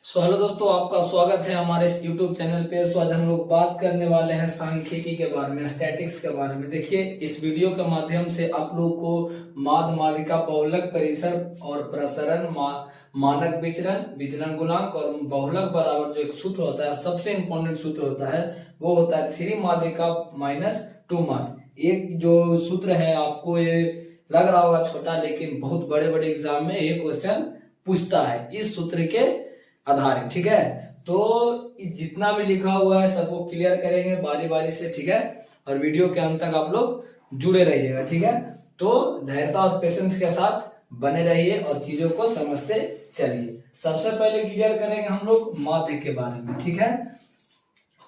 Hello दोस्तों, आपका स्वागत है हमारे इस YouTube चैनल पे। आज हम लोग बात करने वाले हैं सांख्यिकी के बारे में, स्टैटिक्स के बारे में। देखिए, इस वीडियो के माध्यम से आप लोग को माध्य, माध्यिका, बहुलक, परिसर और प्रसरण, मानक विचरण, विचरण गुणांक और बहुलक बराबर जो एक सूत्र होता है, सबसे इंपॉर्टेंट सूत्र होता है, वो होता है 3 माध्यिका माइनस 2 माध्य। एक जो सूत्र है, आपको ये लग रहा होगा छोटा, लेकिन बहुत बड़े बड़े एग्जाम में ये क्वेश्चन पूछता है इस सूत्र के आधारित। ठीक है, तो जितना भी लिखा हुआ है सबको क्लियर करेंगे बारी बारी से। ठीक है, और वीडियो के अंत तक आप लोग जुड़े रहिएगा। ठीक है, तो धैर्यता और पेशेंस के साथ बने रहिए और चीजों को समझते चलिए। सबसे पहले क्लियर करेंगे हम लोग माध्य के बारे में। ठीक है,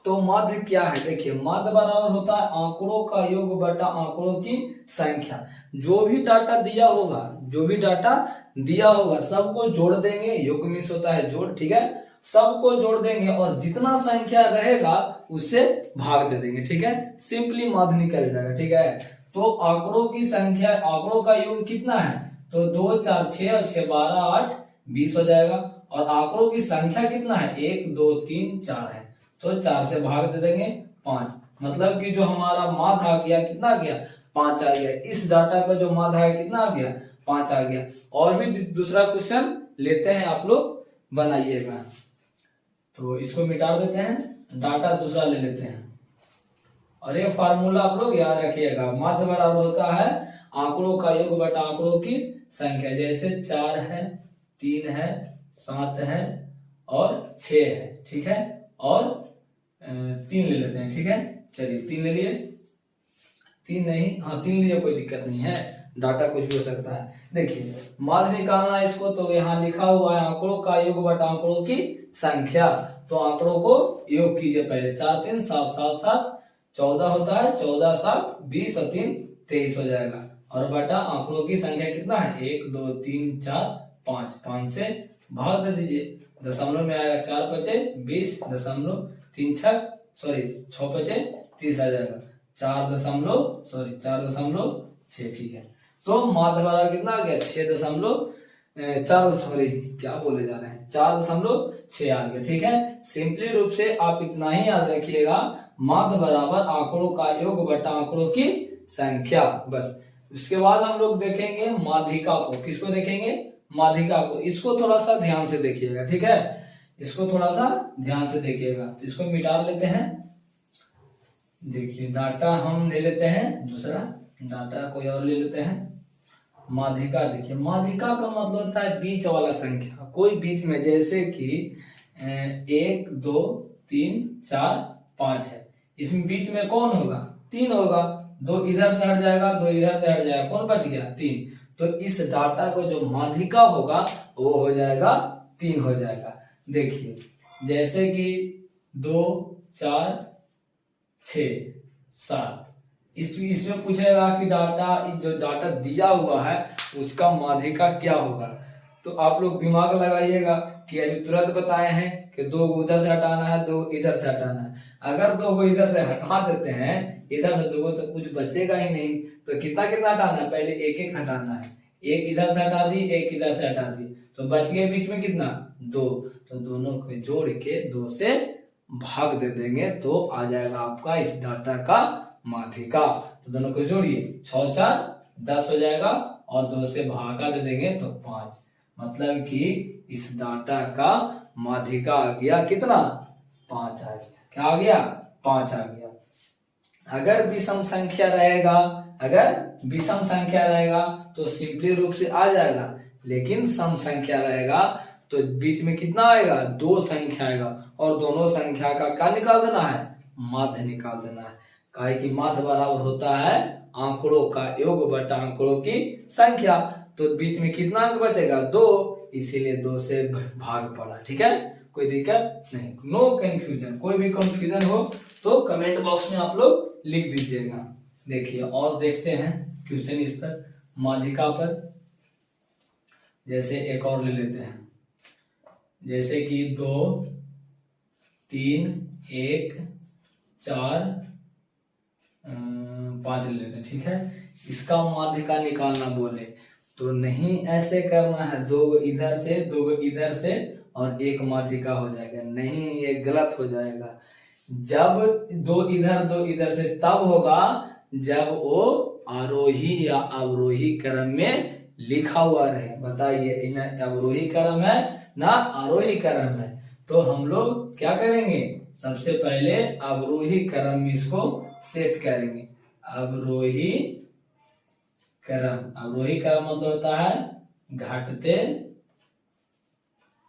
तो माध्य क्या है? देखिए, माध्य बराबर होता है आंकड़ों का योग बटा आंकड़ों की संख्या। जो भी डाटा दिया होगा सबको जोड़ देंगे। योग मीन्स होता है जोड़। ठीक है, सबको जोड़ देंगे और जितना संख्या रहेगा उससे भाग दे देंगे। ठीक है, सिंपली माध्य निकल जाएगा। ठीक है, तो आंकड़ों की संख्या, आंकड़ों का योग कितना है? तो 2 4 6 और 6 12 8 20 हो जाएगा। और आंकड़ों की संख्या कितना है? 1 2 3 4 है, तो 4 से भाग दे देंगे 5। मतलब कि जो हमारा माध्य आ गया, कितना आ गया? 5 आ गया। इस डाटा का जो माध्य है कितना आ गया? 5 आ गया। और भी दूसरा क्वेश्चन लेते हैं, आप लोग बनाइएगा। तो इसको मिटा देते हैं, डाटा दूसरा ले लेते हैं। और ये फार्मूला आप लोग याद रखिएगा। माध्य बराबर होता है आंकड़ों का योग बटा आंकड़ों की संख्या। जैसे 4 है, 3 है, 7 है और 6 है। ठीक है, और 3 ले लेते हैं। ठीक है, चलिए 3 ले लिए। 3 नहीं, हाँ 3 लिए, कोई दिक्कत नहीं है, डाटा कुछ भी हो सकता है। देखिए, माध्य निकालना है इसको, तो यहाँ लिखा हुआ है आंकड़ों का योग बटा आंकड़ों की संख्या। तो आंकड़ों को योग कीजिए पहले। 4 3 7 7 7 14 होता है, 14 7 20 और 3 23 हो जाएगा। और बटा आंकड़ों की संख्या कितना है? 1 2 3 4 5। 5 से भाग दे दीजिए, दशमलव में आएगा। 4 5 20 दशमलव 3 6 6 5 30 आ जाएगा। 4.6। ठीक है, तो माध्य बराबर कितना आ गया? 4.6 आ गया। ठीक है, सिंपली रूप से आप इतना ही याद रखिएगा, माध्य बराबर आंकड़ों का योग बटा आंकड़ों की संख्या, बस। उसके बाद हम लोग देखेंगे माध्यिका को। किसको देखेंगे? माध्यिका को। इसको थोड़ा सा ध्यान से देखिएगा। ठीक है, इसको थोड़ा सा ध्यान से देखिएगा। तो इसको मिटा लेते हैं। देखिए, डाटा हम ले लेते हैं, दूसरा डाटा कोई और ले लेते हैं। माध्यिका, देखिए माध्यिका का मतलब होता है बीच वाला संख्या, कोई बीच में, जैसे कि 1 2 3 4 5 है। इसमें बीच में कौन होगा? 3 होगा। 2 इधर से हट जाएगा, 2 इधर से हट जाएगा, कौन बच गया? 3। तो इस डाटा को जो माध्यिका होगा वो हो जाएगा 3 हो जाएगा। देखिए, जैसे कि 2 4 6 7, इसमें पूछेगा कि जो डाटा दिया हुआ है उसका माध्यिका क्या होगा। तो आप लोग दिमाग लगाइएगा कि अभी तुरंत बताए हैं कि 2 को उधर से हटाना है, 2 इधर से हटाना है। अगर 2 को इधर से हटा देते हैं, इधर से 2 को, तो कुछ बचेगा ही नहीं। तो कितना कितना हटाना है? पहले एक एक हटाना है। एक इधर से हटा दी, एक इधर से हटा दी, तो बच गए बीच में कितना? 2। तो दोनों को जोड़ के 2 से भाग दे देंगे, तो आ जाएगा आपका इस डाटा का माध्यिका। तो दोनों को जोड़िए, 6 4 10 हो जाएगा, और 2 से भागा दे देंगे तो 5। मतलब कि इस डाटा का माध्यिका आ गया कितना? 5 आ गया। क्या आ गया? 5 आ गया। अगर विषम संख्या रहेगा तो सिंपली रूप से आ जाएगा, लेकिन सम संख्या रहेगा तो बीच में कितना आएगा? 2 संख्या आएगा, और दोनों संख्या का क्या निकाल देना है? माध्य निकाल देना है। काहे कि माध्य बराबर होता है आंकड़ों का योग बटा आंकड़ों की संख्या। तो बीच में कितना अंक बचेगा? 2, इसीलिए 2 से भाग पड़ा। ठीक है, कोई दिक्कत नहीं, नो कंफ्यूजन। कोई भी कंफ्यूजन हो तो कमेंट बॉक्स में आप लोग लिख दीजिएगा। देखिए, और देखते हैं क्वेश्चन इस पर, माध्यिका पर। जैसे एक और ले लेते हैं, जैसे कि 2 3 1 4 5 ले लेते हैं। ठीक है, इसका माध्यिका निकालना बोले तो नहीं ऐसे करना है, 2 इधर से 2 इधर से और एक माध्यिका हो जाएगा। नहीं, ये गलत हो जाएगा। जब दो इधर से तब होगा जब वो आरोही या अवरोही क्रम में लिखा हुआ रहे। बताइए, इन्हें अवरोही क्रम है ना आरोही क्रम है, तो हम लोग क्या करेंगे, सबसे पहले अवरोही क्रम में इसको सेट करेंगे। अवरोही क्रम मतलब होता है घटते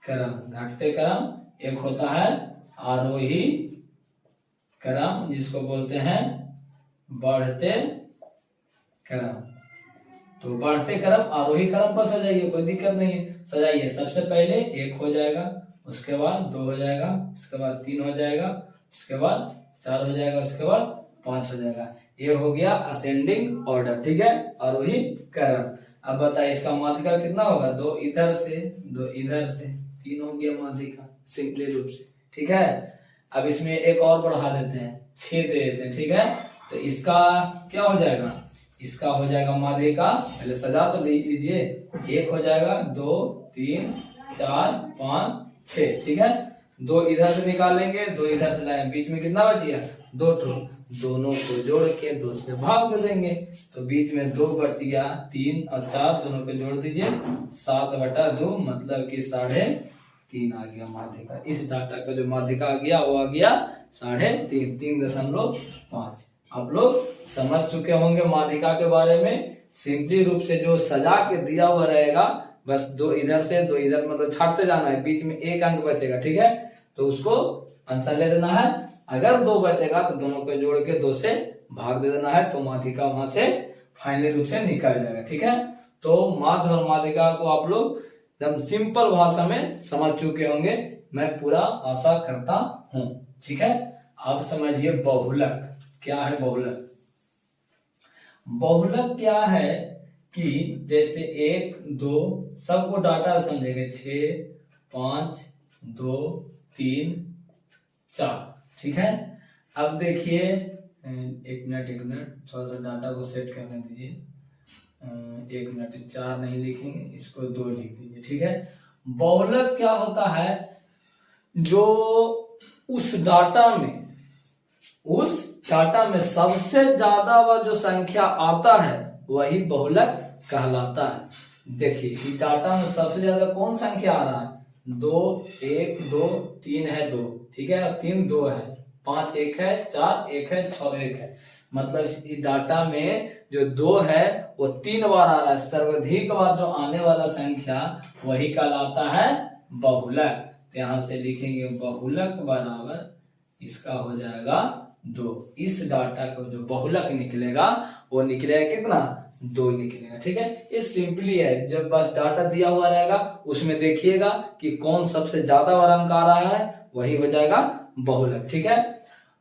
क्रम। एक होता है आरोही क्रम जिसको बोलते हैं बढ़ते क्रम। तो बढ़ते क्रम आरोही क्रम पर सजाइए, कोई दिक्कत नहीं है, सजाइए। सबसे पहले 1 हो जाएगा, उसके बाद 2 हो जाएगा, उसके बाद 3 हो जाएगा, उसके बाद 4 हो जाएगा, उसके बाद 5 हो जाएगा। ये हो गया असेंडिंग ऑर्डर, ठीक है, आरोही क्रम। अब बताइए इसका माध्यिका कितना होगा, 2 इधर से 2 इधर से, 3 हो गया माध्यिका सिंपली रूप से, ठीक है। अब इसमें एक और बढ़ा देते हैं, 6 दे देते हैं, ठीक है। तो इसका क्या हो जाएगा, इसका हो जाएगा माध्यिका, पहले सजा तो लीजिए। 1 हो जाएगा, 2 3 4 5 6, ठीक है। 2 इधर से निकालेंगे, 2 इधर से लाएंगे, बीच में कितना बच गया, 2 ठो, दोनों को जोड़ के 2 से भाग दे देंगे, तो बीच में 2 बच गया, 3 और 4 दोनों को जोड़ दीजिए, 7/2 मतलब कि 3.5 आ गया माध्यिका। इस डाटा का जो माध्यिका आ गया वो आ गया 3.5, 3.5। आप लोग समझ चुके होंगे माध्यिका के बारे में। सिंपली रूप से जो सजा के दिया हुआ रहेगा, बस 2 इधर से 2 इधर मतलब छाटते जाना है, बीच में 1 अंक बचेगा, ठीक है, तो उसको आंसर ले देना है। अगर 2 बचेगा तो दोनों को जोड़ के 2 से भाग दे देना है, तो माध्यिका वहां से फाइनली रूप से निकल जाएगा, ठीक है। तो माध्य और माध्यिका को आप लोग एकदम सिंपल भाषा में समझ चुके होंगे, मैं पूरा आशा करता हूं, ठीक है। अब समझिए बहुलक क्या है। बहुलक क्या है कि जैसे 1 2 सबको डाटा समझेंगे, 6 5 2 3 4, ठीक है। अब देखिए, एक मिनट थोड़ा सा डाटा को सेट करने दीजिए। 1 मिनट, 4 नहीं लिखेंगे, इसको 2 लिख दीजिए, ठीक है। बहुलक क्या होता है, जो उस डाटा में सबसे ज्यादा बार जो संख्या आता है वही बहुलक कहलाता है। देखिए इस डाटा में सबसे ज्यादा कौन संख्या आ रहा है, 2 1 2 3 है 2, ठीक है, 3 2 है, 5 1 है, 4 1 है, 6 1 है, मतलब इस डाटा में जो 2 है वो 3 बार आ रहा है। सर्वाधिक बार जो आने वाला संख्या वही कहलाता है बहुलक। तो यहां से लिखेंगे बहुलक बराबर इसका हो जाएगा 2। इस डाटा को जो बहुलक निकलेगा वो निकलेगा कितना, 2 निकलेगा, ठीक है। ये सिंपली है, जब बस डाटा दिया हुआ रहेगा उसमें देखिएगा कि कौन सबसे ज्यादा बार अंक आ रहा है, वही हो जाएगा बहुलक, ठीक है।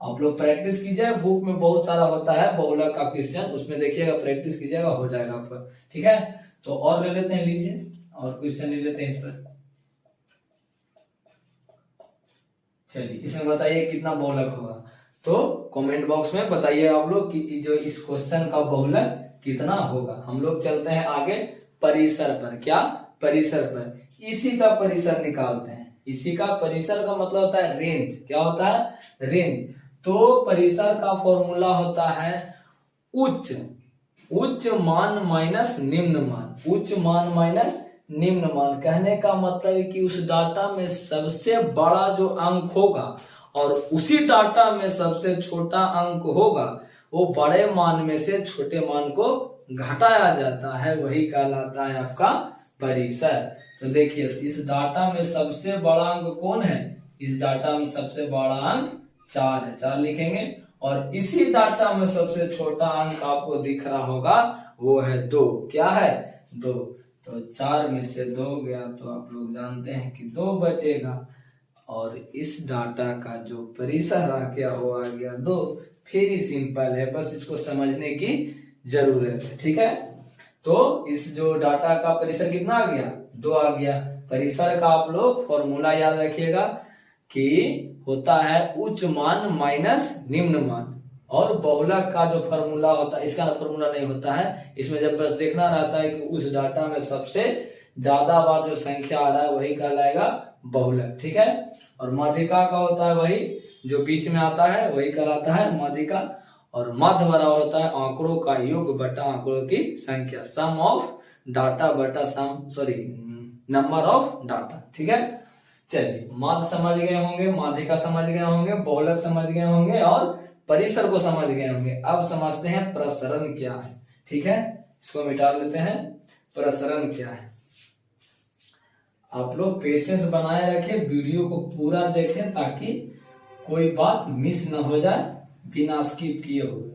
आप लोग प्रैक्टिस कीजिए, बुक में बहुत सारा होता है बहुलक का क्वेश्चन, उसमें देखिएगा, प्रैक्टिस कीजिएगा, हो जाएगा आपका, ठीक है। तो और ले लेते हैं, लीजिए और क्वेश्चन ले लेते हैं इस पर। चलिए इसमें बताइए कितना बहुलक होगा, तो कमेंट बॉक्स में बताइए आप लोग कि जो इस क्वेश्चन का बहुलक कितना होगा। हम लोग चलते हैं आगे परिसर पर। क्या, परिसर पर, इसी का परिसर निकालते हैं। इसी का परिसर का मतलब होता है रेंज। क्या होता है, रेंज। तो परिसर का फॉर्मूला होता है उच्च मान माइनस निम्न मान। उच्च मान माइनस निम्न मान कहने का मतलब है कि उस डाटा में सबसे बड़ा जो अंक होगा और उसी डाटा में सबसे छोटा अंक होगा, वो बड़े मान में से छोटे मान को घटाया जाता है, वही कहलाता है आपका परिसर। तो देखिए इस डाटा में सबसे बड़ा अंक कौन है, इस डाटा में सबसे बड़ा अंक 4 है, 4 लिखेंगे। और इसी डाटा में सबसे छोटा अंक आपको दिख रहा होगा वो है 2। क्या है, 2। तो 4 में से 2 गया तो आप लोग जानते हैं कि 2 बचेगा, और इस डाटा का जो परिसर आ गया वो आ गया 2। फिर ही सिंपल है, बस इसको समझने की जरूरत है, ठीक है। तो इस जो डाटा का परिसर कितना आ गया, 2 आ गया। परिसर का आप लोग फॉर्मूला याद रखिएगा कि होता है उच्च मान माइनस निम्न मान, और बहुलक का जो फॉर्मूला होता है, इसका फॉर्मूला नहीं होता है, इसमें जब बस देखना रहता है कि उस डाटा में सबसे ज्यादा बार जो संख्या आ रहा है वही कहलाएगा बहुलक, ठीक है। और माध्यिका का होता है वही जो बीच में आता है, वही कहलाता है माध्यिका। और माध्य बराबर होता है आंकड़ों का योग बटा आंकड़ों की संख्या, सम ऑफ डाटा बटा नंबर ऑफ डाटा, ठीक है। चलिए, माध्य समझ गए होंगे, माध्यिका समझ गए होंगे, बहुलक समझ गए होंगे और परिसर को समझ गए होंगे। अब समझते हैं प्रसरण क्या है, ठीक है। इसको मिटा लेते हैं। प्रसरण क्या है, आप लोग पेशेंस बनाए रखें, वीडियो को पूरा देखें ताकि कोई बात मिस न हो जाए बिना स्किप किए हुए।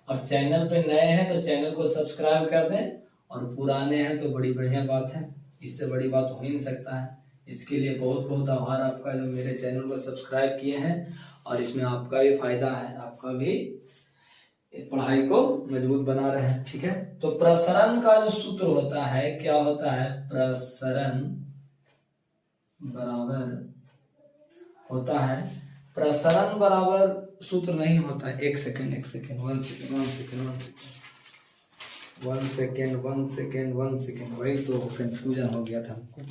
और चैनल पे नए हैं तो चैनल को सब्सक्राइब कर दें, और पुराने हैं तो बड़ी बढ़िया बात है, इससे बड़ी बात हो ही नहीं सकता है। इसके लिए बहुत बहुत आभार आपका जो मेरे चैनल को सब्सक्राइब किए हैं, और इसमें आपका भी फायदा है, आपका भी पढ़ाई को मजबूत बना रहे हैं, ठीक है। तो प्रसरण का जो सूत्र होता है क्या होता है, प्रसरण बराबर होता है, प्रसरण बराबर सूत्र नहीं होता है, एक सेकेंड वही तो कंफ्यूजन हो गया था हमको।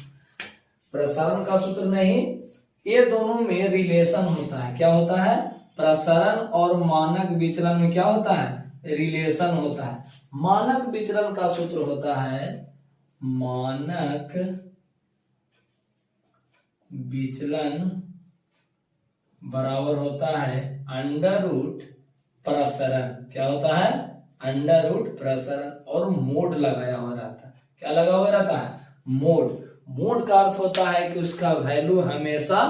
प्रसरण का सूत्र नहीं, ये दोनों में रिलेशन होता है। क्या होता है, प्रसरण और मानक विचलन में क्या होता है, रिलेशन होता है। मानक विचलन का सूत्र होता है, मानक विचलन बराबर होता है अंडर रूट प्रसरण। क्या होता है, अंडर रूट प्रसरण, और मोड लगाया हुआ रहता है। क्या लगा हुआ रहता है, मोड। मोड का अर्थ होता है कि उसका वैल्यू हमेशा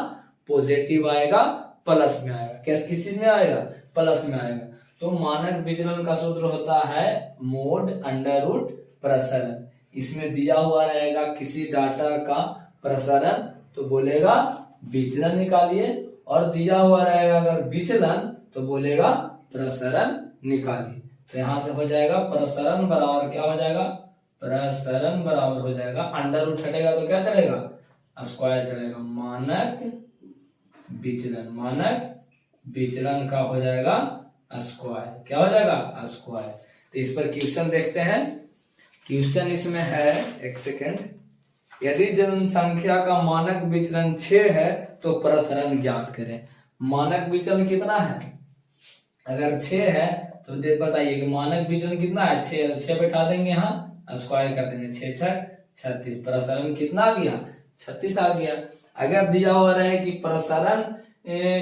पॉजिटिव आएगा, प्लस में आएगा। कैसे, किसी में आएगा, प्लस में आएगा। तो मानक विचलन का सूत्र होता है मोड अंडर रूट प्रसरण। इसमें दिया हुआ रहेगा किसी डाटा का प्रसरण तो बोलेगा विचलन निकालिए, और दिया हुआ रहेगा अगर विचलन तो बोलेगा प्रसरण निकालिए। तो यहां से हो जाएगा प्रसरण बराबर क्या हो जाएगा, प्रसरण बराबर हो जाएगा, अंडर रूट हटेगा तो क्या चलेगा, स्क्वायर चलेगा, मानक विचलन का हो जाएगा स्क्वायर। क्या हो जाएगा, स्क्वायर। तो इस पर क्वेश्चन देखते हैं। क्वेश्चन इसमें है, एक सेकेंड, यदि जनसंख्या का मानक विचलन 6 है तो प्रसरण ज्ञात करें। मानक विचलन कितना है, अगर 6 है तो बताइए कि मानक विचलन कितना है, 6 बैठा देंगे, यहाँ स्क्वायर कर देंगे, 6 6 36, प्रसरण कितना आ गया, 36 आ गया। अगर दिया हुआ रहे कि प्रसरण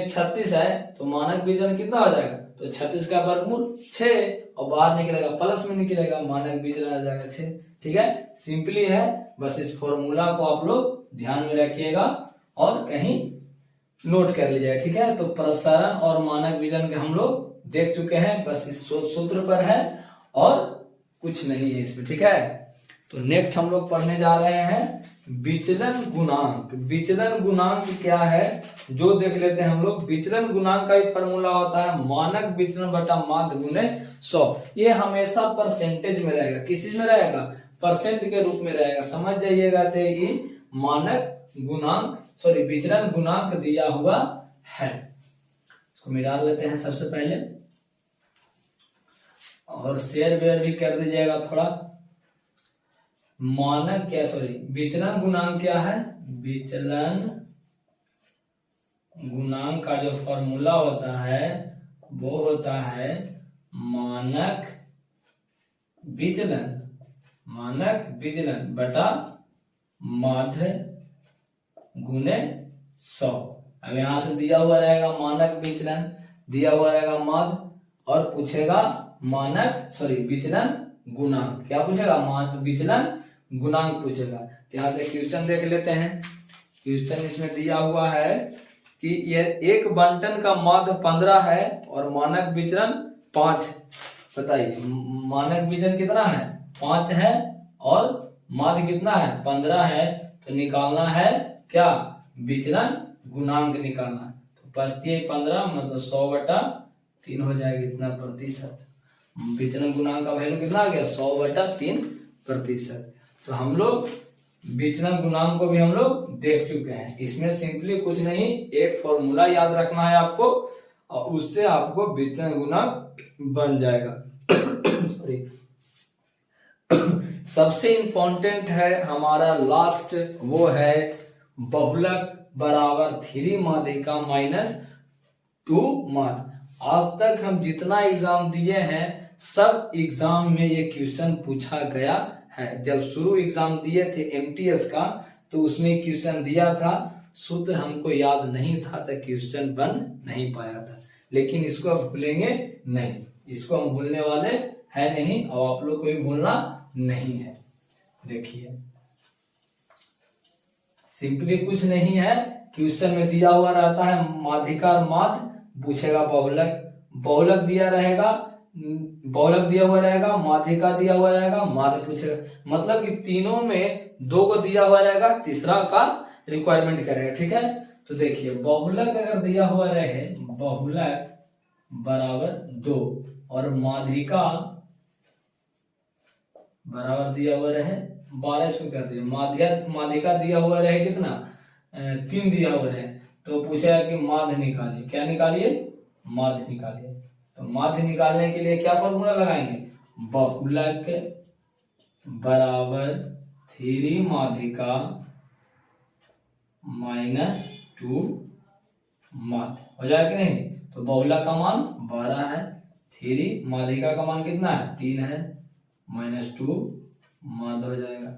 36 है तो मानक विचलन कितना हो जाएगा, तो 36 का वर्गमूल 6, और बाहर निकलेगा प्लस में निकलेगा, मानक विचलन आ जाएगा 6, ठीक है। सिंपली है, बस इस फॉर्मूला को आप लोग ध्यान में रखिएगा और कहीं नोट कर लीजिएगा, ठीक है। तो प्रसरण और मानक विचलन के हम लोग देख चुके हैं, बस इस सूत्र पर है और कुछ नहीं है इसमें, ठीक है। तो नेक्स्ट हम लोग पढ़ने जा रहे हैं विचलन गुणांक। विचलन गुणांक क्या है जो देख लेते हैं हम लोग। विचलन गुणांक का ही फॉर्मूला होता है मानक विचलन बटा माध्य गुने 100। ये हमेशा परसेंटेज में रहेगा, किस चीज में रहेगा, परसेंट के रूप में रहेगा। समझ जाइएगा तो ये मानक गुणांक विचलन गुणांक दिया हुआ है। इसको मिटा लेते हैं सबसे पहले, और शेयर वेयर भी कर दीजिएगा थोड़ा। मानक क्या विचलन गुणांक क्या है, विचलन गुणांक का जो फॉर्मूला होता है वो होता है मानक विचलन बटा माध्य गुने 100। अब यहां से दिया हुआ रहेगा मानक विचलन, दिया हुआ रहेगा माध्य, और पूछेगा विचलन गुणांक। क्या पूछेगा, विचलन गुणांक पूछेगा। तो यहाँ से क्वेश्चन देख लेते हैं। क्वेश्चन इसमें दिया हुआ है कि ये एक बंटन का माध्य 15 है और मानक विचलन 5। बताइए मानक विचलन कितना है, 5 है, और माध्य कितना है, 15 है। तो निकालना है क्या, विचलन गुणांक निकालना। तो 15 मतलब 100/3 हो जाएगा, इतना प्रतिशत। विचलन गुणांक का वैल्यू कितना आ गया, 100/3%। तो हम लोग विचलन गुणांक को भी हम लोग देख चुके हैं। इसमें सिंपली कुछ नहीं, एक फॉर्मूला याद रखना है आपको, और उससे आपको विचलन गुणांक बन जाएगा। सॉरी सबसे इंपॉर्टेंट है हमारा लास्ट, वो है बहुलक बराबर 3 माध्यिका माइनस 2 माध्य। आज तक हम जितना एग्जाम दिए हैं सब एग्जाम में ये क्वेश्चन पूछा गया है। जब शुरू एग्जाम दिए थे एमटीएस का तो उसमें क्वेश्चन दिया था, सूत्र हमको याद नहीं था तो क्वेश्चन बन नहीं पाया था। लेकिन इसको अब भूलेंगे नहीं, इसको हम भूलने वाले है नहीं और आप लोग को भी भूलना नहीं है। देखिए सिंपली कुछ नहीं है, क्वेश्चन में दिया हुआ रहता है माध्यिका और माध्य, पूछेगा बहुलक, बहुलक दिया रहेगा, बहुलक दिया हुआ रहेगा, माध्यिका दिया हुआ रहेगा, माध्य पूछेगा। मतलब कि तीनों में 2 को दिया हुआ रहेगा, तीसरा का रिक्वायरमेंट करेगा। ठीक है, तो देखिए बहुलक अगर दिया हुआ रहे, बहुलक बराबर 2 और माध्यिका बराबर दिया हुआ रहे 12 इसको कर दिया, माध्यिका दिया हुआ रहे कितना 3 दिया हुआ रहे, तो पूछेगा कि माध्य निकालिए। क्या निकालिए? माध्य निकालिए। तो माध्य निकालने के लिए क्या फॉर्मूला लगाएंगे? बहुलक बराबर 3 माध्यिका माइनस 2 माध्य हो जाएगा कि नहीं? तो बहुलक का मान 12 है, 3 माध्यिका का मान कितना है 3 है, माइनस 2 माध्य हो जाएगा।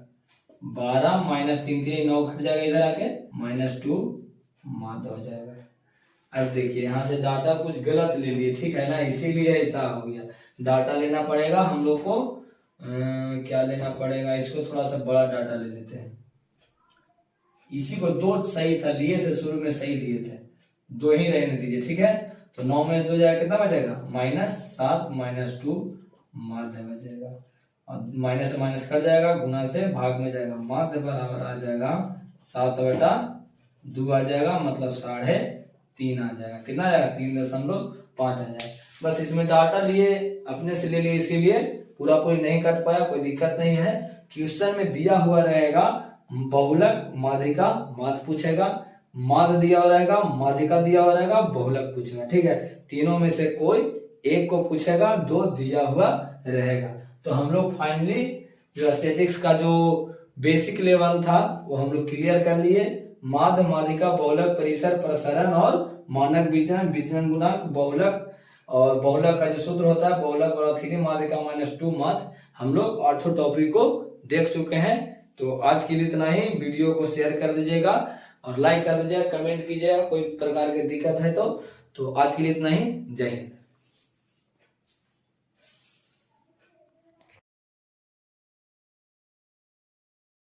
12 माइनस 3 3 9 घट जाएगा, इधर आके माइनस 2 माध्य हो जाएगा। अब देखिए यहाँ से डाटा कुछ गलत ले लिए, ठीक है ना, इसीलिए ऐसा हो गया। डाटा लेना पड़ेगा हम लोग को, क्या लेना पड़ेगा, इसको थोड़ा सा बड़ा डाटा ले लेते हैं। इसी को 2 सही था, लिए थे शुरू में, सही लिए थे, 2 ही रहने दीजिए। ठीक है, तो 9 में 2 जाएगा कितना बचेगा -7 माइनस 2 माध्य बचेगा, और माइनस से माइनस कट जाएगा, गुना से भाग में जाएगा, माध्य बराबर आ जाएगा 7/2 आ जाएगा, मतलब 3.5 आ जाएगा। कितना आ जाएगा 3.5 आ जाएगा। बस इसमें डाटा लिए अपने से ले लिए, इसीलिए पूरा पूरी नहीं कट पाया, कोई दिक्कत नहीं है। क्वेश्चन में दिया हुआ रहेगा बहुलक माध्यिका माध्य पूछेगा, माध्य दिया हुआ रहेगा, माध्यिका दिया हुआ रहेगा, बहुलक पूछेगा। ठीक है, तीनों में से कोई एक को पूछेगा, 2 दिया हुआ रहेगा। तो हम लोग फाइनली जो स्टैटिक्स का जो बेसिक लेवल था वो हम लोग क्लियर कर लिए। माध्य, माध्यिका, बहुलक, परिसर, प्रसरण और मानक विचरण, विचरण गुणांक, बहुलक और बहुलक का जो सूत्र होता है बहुलक बराबर 3 माध्यिका माइनस 2 माध्य, हम लोग 8 टॉपिक को देख चुके हैं। तो आज के लिए इतना ही। वीडियो को शेयर कर दीजिएगा और लाइक कर दीजिएगा, कमेंट कीजिएगा, कोई प्रकार की दिक्कत है तो आज के लिए इतना ही। जय हिंद।